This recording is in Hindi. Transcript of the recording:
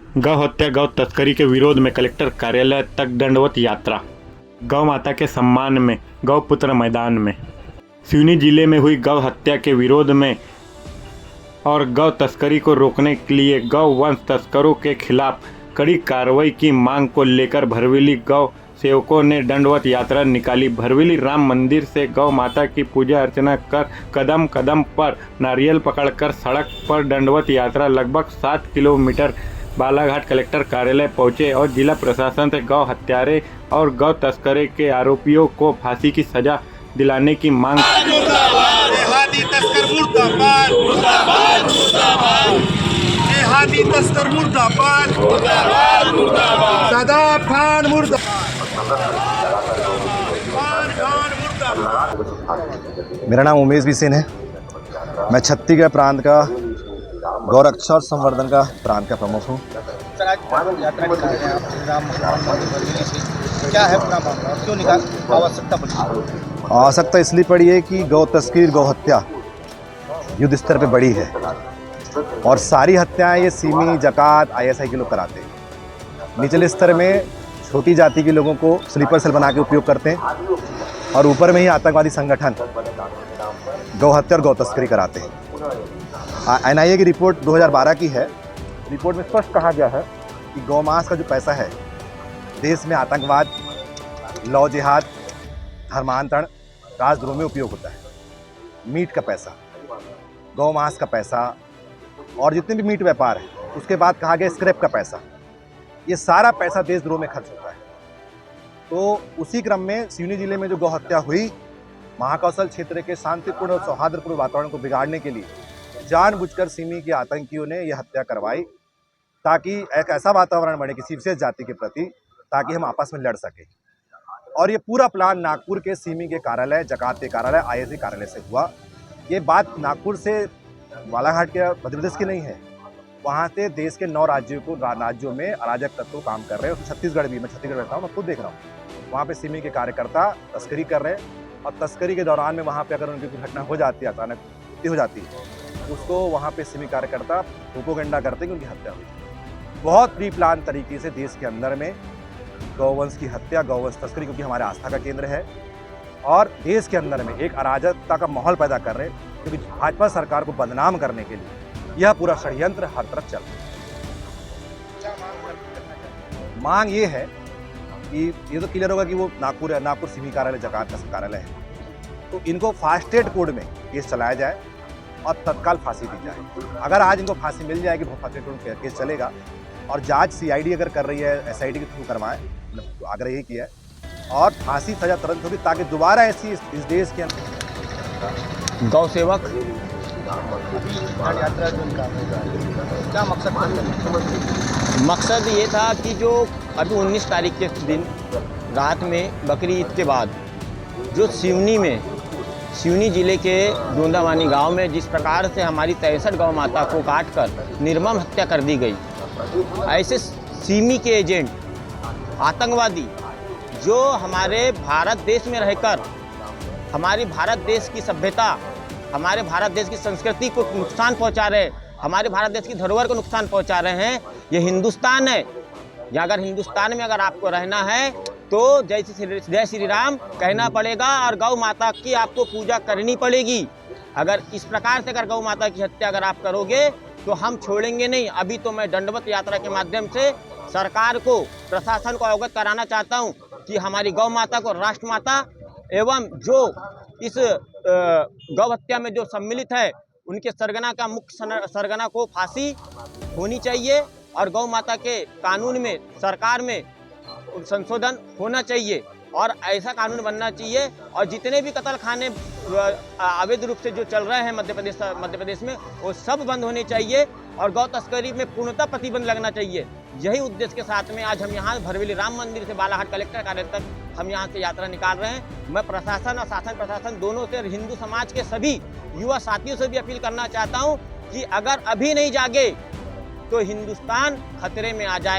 गौ हत्या गौ तस्करी के विरोध में कलेक्टर कार्यालय तक दंडवत यात्रा। गौ माता के सम्मान में गौ पुत्र मैदान में। सिवनी जिले में हुई गौ हत्या के विरोध में और गौ तस्करी को रोकने के लिए गौ वंश तस्करों के खिलाफ कड़ी कार्रवाई की मांग को लेकर भरवेली गौ सेवकों ने दंडवत यात्रा निकाली। भरवेली राम मंदिर से गौ माता की पूजा अर्चना कर कदम कदम पर नारियल पकड़कर सड़क पर दंडवत यात्रा लगभग 7 किलोमीटर बालाघाट कलेक्टर कार्यालय पहुंचे और जिला प्रशासन से गौ हत्यारे और गौ तस्करी के आरोपियों को फांसी की सजा दिलाने की मांग। जेहादी तस्कर मुर्दाबाद, मुर्दाबाद, मुर्दाबाद। जेहादी तस्कर मुर्दाबाद, मुर्दाबाद, मुर्दाबाद। सदा खान मुर्दाबाद, खान मुर्दाबाद। मेरा नाम उमेश भी सिंह है। मैं छत्तीसगढ़ प्रांत का गौरक्षा और संवर्धन का प्रांत का प्रमुख हूँ। सर, आज यात्रा निकाल रहे हैं आप राम मंदिर बरवेली से, क्या है पूरा मामला और क्यों निकाल आवश्यकता पड़ी? आवश्यकता इसलिए पड़ी है कि गौ तस्करी गौ हत्या युद्ध स्तर पे बड़ी है और सारी हत्याएं ये सीमी जकात ISI के लोग कराते हैं। निचले स्तर में छोटी जाति के लोगों को स्लीपर सेल बना के उपयोग करते हैं और ऊपर में ही आतंकवादी संगठन गौ हत्या और गौ तस्करी कराते हैं। NIA की रिपोर्ट 2012 की है। रिपोर्ट में स्पष्ट कहा गया है कि गौमांस का जो पैसा है देश में आतंकवाद, लौ जिहाद, धर्मांतरण, राजद्रोह में उपयोग होता है। मीट का पैसा, गौमांस का पैसा और जितने भी मीट व्यापार है, उसके बाद कहा गया स्क्रैप का पैसा, ये सारा पैसा देशद्रोह में खर्च होता है। तो उसी क्रम में सिवनी जिले में जो गौ हत्या हुई, महाकौशल क्षेत्र के शांतिपूर्ण और सौहार्दपूर्ण वातावरण को बिगाड़ने के लिए जानबूझकर सिमी के आतंकियों ने यह हत्या करवाई ताकि एक ऐसा वातावरण बने किसी विशेष जाति के प्रति, ताकि हम आपस में लड़ सकें। और ये पूरा प्लान नागपुर के सिमी के कार्यालय, जकात के कार्यालय, ISI कार्यालय से हुआ। ये बात नागपुर से बालाघाट के मध्य प्रदेश की नहीं है, वहाँ से देश के 9 राज्यों में अराजक तत्व काम कर रहे हैं। छत्तीसगढ़ भी, मैं छत्तीसगढ़ रहता हूँ, मैं खुद देख रहा हूँ। वहाँ पे सिमी के कार्यकर्ता तस्करी कर रहे हैं और तस्करी के दौरान में वहाँ पे अगर उनकी कोई घटना हो जाती है, अचानक मृत्यु हो जाती है, उसको वहाँ पे सिमी कार्यकर्ता प्रोपोगंडा करते हैं कि उनकी हत्या हुई। बहुत प्री प्लान तरीके से देश के अंदर में गौवंश की हत्या, गौवंश तस्करी, क्योंकि हमारे आस्था का केंद्र है, और देश के अंदर में एक अराजकता का माहौल पैदा कर रहे हैं, क्योंकि भाजपा सरकार को बदनाम करने के लिए यह पूरा षड्यंत्र हर तरफ चल रहा है। मांग ये है कि ये तो क्लियर होगा कि वो नागपुर सिमी कार्यालय, जकात का कार्यालय है, तो इनको फास्ट ट्रैक कोर्ट में केस चलाया जाए और तत्काल फांसी दी जाए। अगर आज इनको फांसी मिल जाएगी, बहुत फास्ट ट्रैक कोर्ट केस चलेगा और जांच CID अगर कर रही है, SIT के थ्रू करवाएं, तो आग्रह यही किया है, और फांसी सजा तुरंत होगी ताकि दोबारा ऐसी इस देश के अंदर गौ सेवक यात्रा जो निकाल रहे हैं, क्या मकसद? मकसद ये था कि जो अभी 19 तारीख के दिन रात में बकरी ईद के बाद जो सिवनी जिले के डोंदावानी गांव में जिस प्रकार से हमारी 63 गौ माता को काटकर निर्मम हत्या कर दी गई, ऐसे सिमी के एजेंट आतंकवादी जो हमारे भारत देश में रहकर हमारी भारत देश की सभ्यता, हमारे भारत देश की संस्कृति को नुकसान पहुंचा रहे, हमारे भारत देश की धरोहर को नुकसान पहुंचा रहे हैं। ये हिंदुस्तान है, या अगर हिंदुस्तान में अगर आपको रहना है तो जय श्री राम कहना पड़ेगा और गौ माता की आपको पूजा करनी पड़ेगी। अगर इस प्रकार से अगर गौ माता की हत्या अगर आप करोगे तो हम छोड़ेंगे नहीं। अभी तो मैं दंडवत यात्रा के माध्यम से सरकार को, प्रशासन को अवगत कराना चाहता हूं कि हमारी गौ माता को राष्ट्रमाता एवं जो इस गौ हत्या में जो सम्मिलित है उनके सरगना का मुख्य सरगना को फांसी होनी चाहिए और गौ माता के कानून में, सरकार में संशोधन होना चाहिए और ऐसा कानून बनना चाहिए। और जितने भी कत्ल खाने अवैध रूप से जो चल रहे हैं मध्य प्रदेश में, वो सब बंद होने चाहिए और गौ तस्करी में पूर्णतः प्रतिबंध लगना चाहिए। यही उद्देश्य के साथ में आज हम यहाँ भरवेली राम मंदिर से बालाघाट कलेक्टर कार्यालय तक हम यहाँ से यात्रा निकाल रहे हैं। मैं प्रशासन और शासन प्रशासन दोनों से, हिंदू समाज के सभी युवा साथियों से भी अपील करना चाहता हूँ कि अगर अभी नहीं जागे तो हिंदुस्तान खतरे में आ जाए।